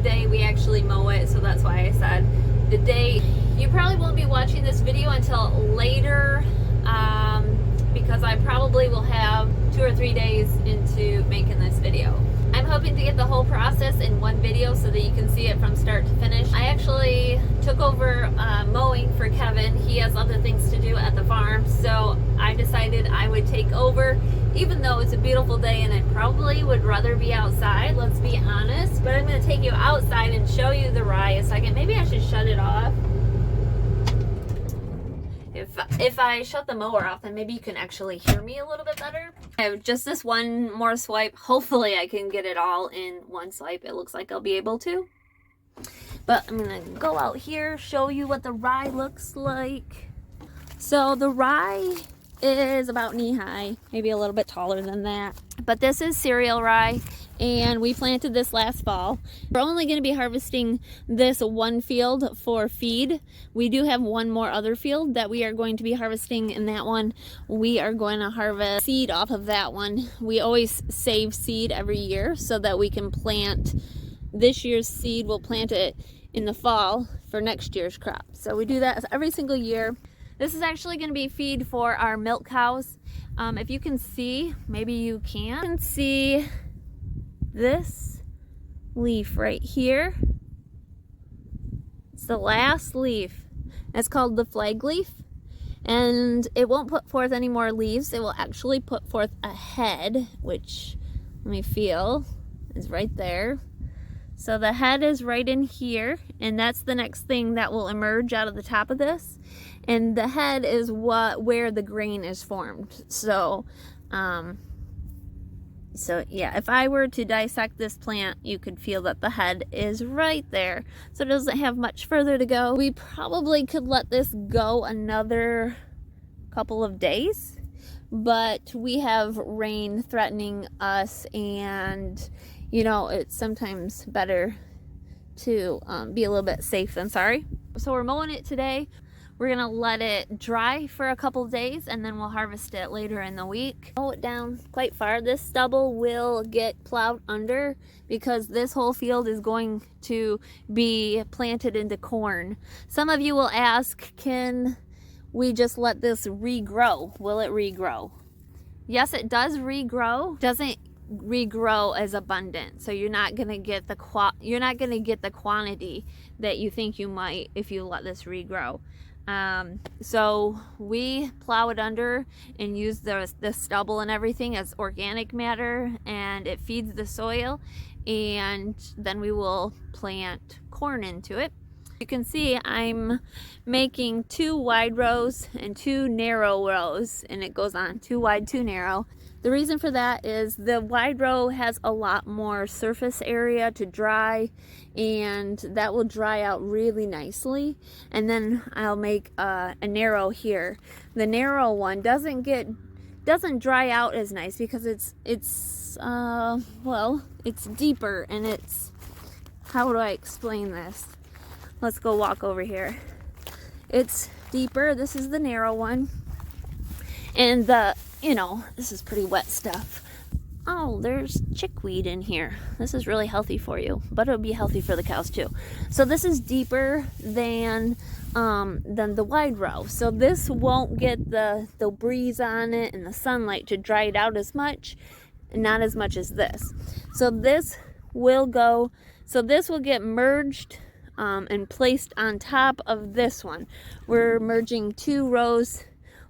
day we actually mow it, so that's why I said the day. You probably won't be watching this video until later, because I probably will have 2 or 3 days into making this video. I'm hoping to get the whole process in one video so that you can see it from start to finish. I actually took over mowing for Kevin. He has other things to do at the farm, so I decided I would take over, even though it's a beautiful day and I probably would rather be outside, let's be honest. But I'm going to take you outside and show you the rye a second. Maybe I should shut it off. If I shut the mower off, then maybe you can actually hear me a little bit better. I have just this one more swipe. Hopefully I can get it all in one swipe. It looks like I'll be able to. But I'm going to go out here, show you what the rye looks like. So the rye is about knee-high, maybe a little bit taller than that. But this is cereal rye, and we planted this last fall. We're only going to be harvesting this one field for feed. We do have one more other field that we are going to be harvesting. In that one, we are going to harvest seed off of that one. We always save seed every year so that we can plant this year's seed. We'll plant it in the fall for next year's crop. So we do that every single year. This is actually going to be feed for our milk cows. If you can see, maybe you can see this leaf right here. It's the last leaf. It's called the flag leaf, and it won't put forth any more leaves. It will actually put forth a head, which, let me feel, is right there. So the head is right in here, and that's the next thing that will emerge out of the top of this. And the head is where the grain is formed. So yeah, if I were to dissect this plant, you could feel that the head is right there. So it doesn't have much further to go. We probably could let this go another couple of days, but we have rain threatening us, and you know, it's sometimes better to be a little bit safe than sorry. So we're mowing it today. We're gonna let it dry for a couple days, and then we'll harvest it later in the week. Mow it down quite far. This stubble will get plowed under because this whole field is going to be planted into corn. Some of you will ask, can we just let this regrow? Will it regrow? Yes, it does regrow. Doesn't regrow as abundant, so you're not gonna get the quantity that you think you might if you let this regrow. So we plow it under and use the stubble and everything as organic matter, and it feeds the soil, and then we will plant corn into it. You can see I'm making 2 wide rows and 2 narrow rows, and it goes on 2 wide, 2 narrow. The reason for that is the wide row has a lot more surface area to dry, and that will dry out really nicely. And then I'll make a narrow here. The narrow one doesn't dry out as nice because it's deeper, and it's, how do I explain this? Let's go walk over here. It's deeper. This is the narrow one, and this is pretty wet stuff. Oh, there's chickweed in here. This is really healthy for you, but it'll be healthy for the cows too. So this is deeper than the wide row. So this won't get the breeze on it and the sunlight to dry it out as much, not as much as this. So this will get merged and placed on top of this one. We're merging 2 rows.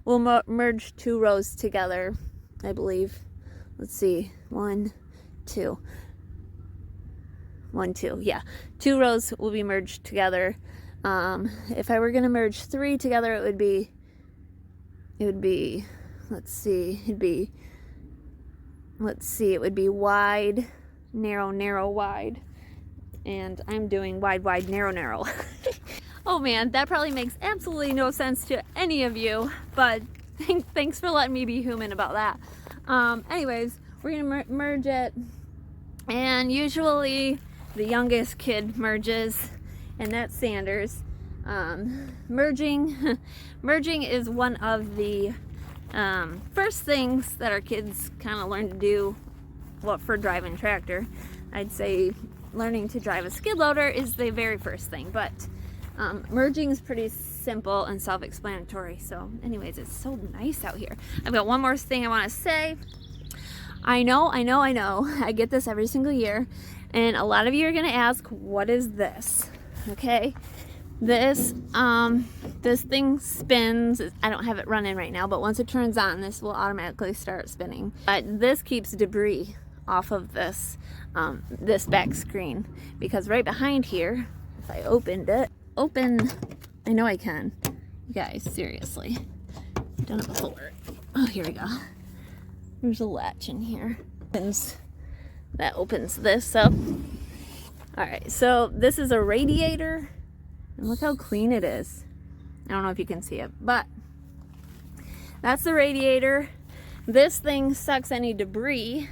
We'll merge 2 rows together, I believe. Let's see, 1, 2. 1, 2, yeah. 2 rows will be merged together. If I were gonna merge 3 together, it would be, it would be wide, narrow, narrow, wide. And I'm doing wide, wide, narrow, narrow. Oh man, that probably makes absolutely no sense to any of you, but thanks for letting me be human about that. Anyways, we're gonna merge it, and usually the youngest kid merges, and that's Sanders. Merging is one of the first things that our kids kind of learn to do for driving tractor. I'd say learning to drive a skid loader is the very first thing, but merging is pretty simple and self-explanatory. So anyways, it's so nice out here. I've got one more thing I want to say. I know, I get this every single year, and a lot of you are going to ask, what is this? Okay, this thing spins. I don't have it running right now, but once it turns on, this will automatically start spinning. But this keeps debris off of this this back screen, because right behind here, if I opened it, I know I can, you guys, seriously, I've done it before. Oh, here we go. There's a latch in here, that opens this up. All right, so this is a radiator, and look how clean it is. I don't know if you can see it, but that's the radiator. This thing sucks any debris,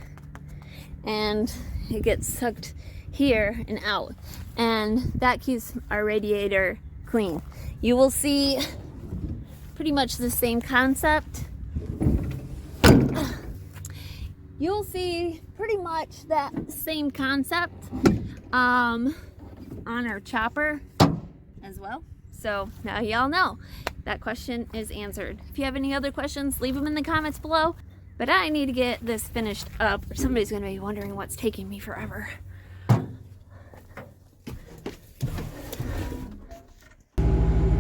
and it gets sucked here and out, and that keeps our radiator clean. You will see pretty much the same concept. You'll see pretty much that same concept on our chopper as well. So now y'all know that question is answered. If you have any other questions, leave them in the comments below. But I need to get this finished up, or somebody's gonna be wondering what's taking me forever.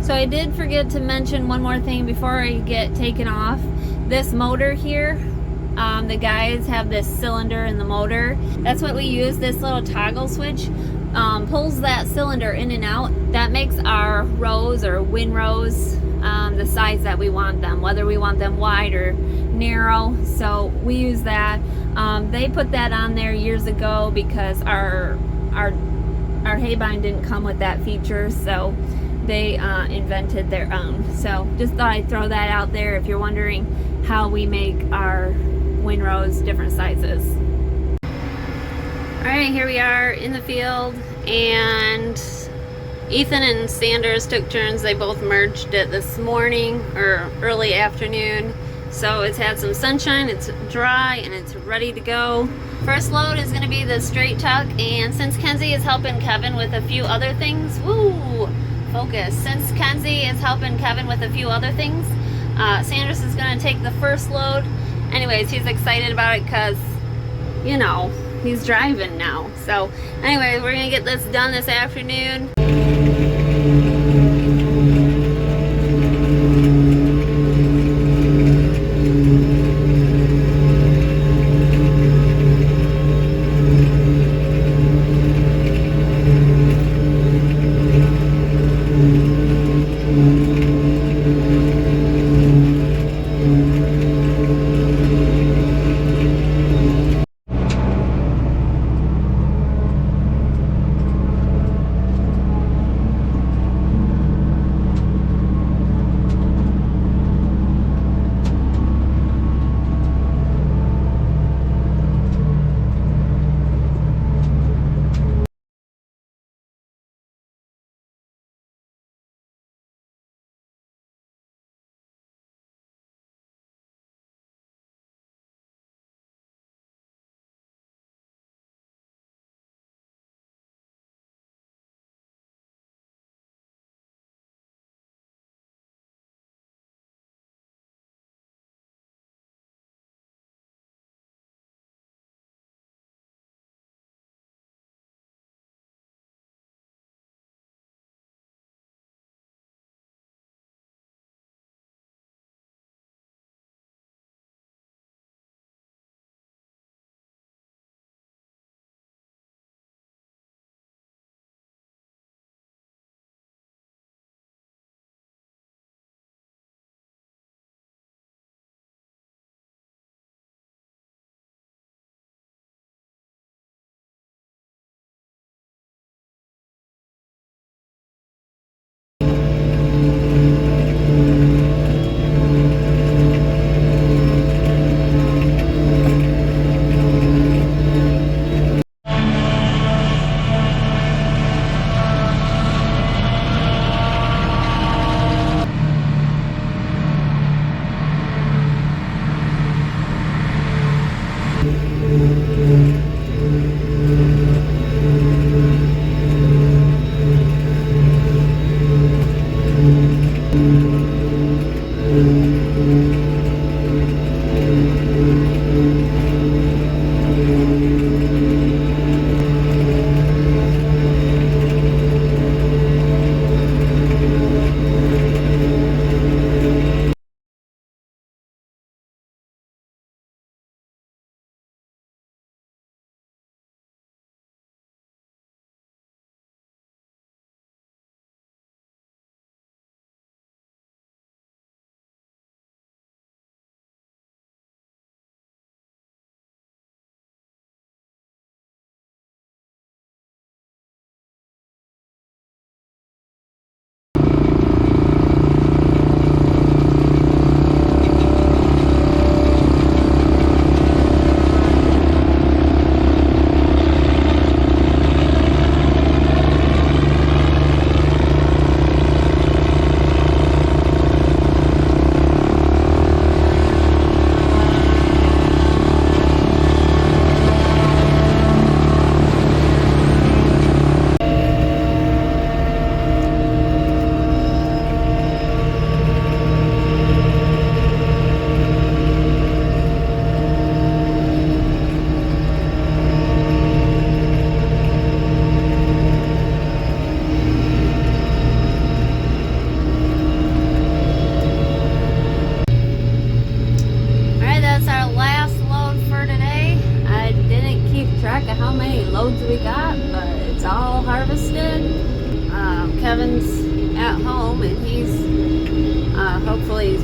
So I did forget to mention one more thing before I get taken off. This motor here, the guys have this cylinder in the motor. That's what we use. This little toggle switch pulls that cylinder in and out. That makes our rows or windrows the size that we want them, whether we want them wide or narrow. So we use that. They put that on there years ago because our haybine didn't come with that feature, so they invented their own. So just thought I'd throw that out there if you're wondering how we make our windrows different sizes. All right, here we are in the field, and Ethan and Sanders took turns. They both merged it this morning or early afternoon. So it's had some sunshine, it's dry, and it's ready to go. First load is gonna be the straight tuck, and since Kenzie is helping Kevin with a few other things, focus. Since Kenzie is helping Kevin with a few other things, Sanders is gonna take the first load. Anyways, he's excited about it because, you know, he's driving now. So anyway, we're gonna get this done this afternoon.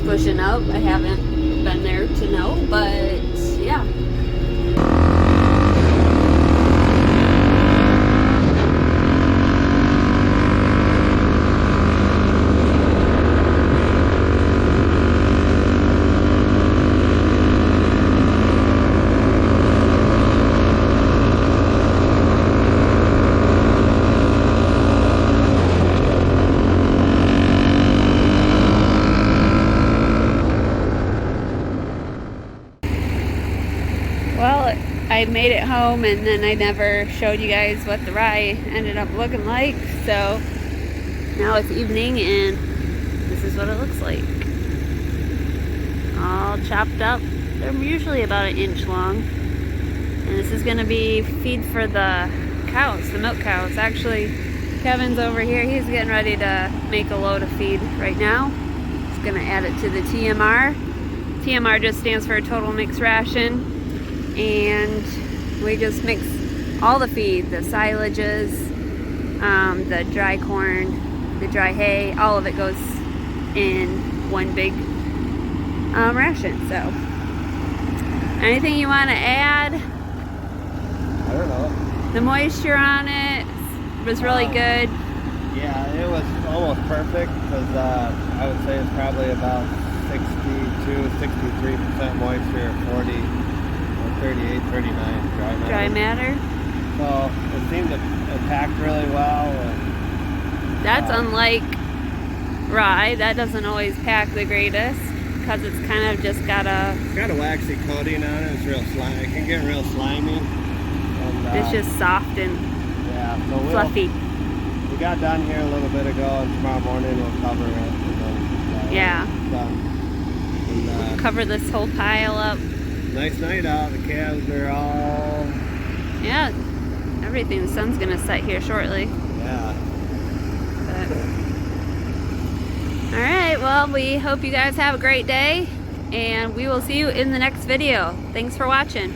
pushing up. I haven't been there to know, but yeah. Well, I made it home and then I never showed you guys what the rye ended up looking like. So now it's evening and this is what it looks like. All chopped up. They're usually about 1 inch long. And this is gonna be feed for the cows, the milk cows. Actually, Kevin's over here. He's getting ready to make a load of feed right now. He's gonna add it to the TMR. TMR just stands for total mixed ration. And we just mix all the feed, the silages, the dry corn, the dry hay, all of it goes in one big ration. So anything you want to add? I don't know. The moisture on it was really good. Yeah, it was almost perfect because I would say it's probably about 62-63% moisture, 40 38, 39 dry matter. So it seemed to pack really well. And, that's unlike rye. That doesn't always pack the greatest because it's kind of just got a waxy coating on it. It's real slimy. It can get real slimy. And, it's just soft and so fluffy. We got done here a little bit ago, and tomorrow morning we'll cover it. And then, done. And, cover this whole pile up. Nice night out. The calves are all... Yeah, everything. The sun's going to set here shortly. Yeah. Alright, well, we hope you guys have a great day, and we will see you in the next video. Thanks for watching.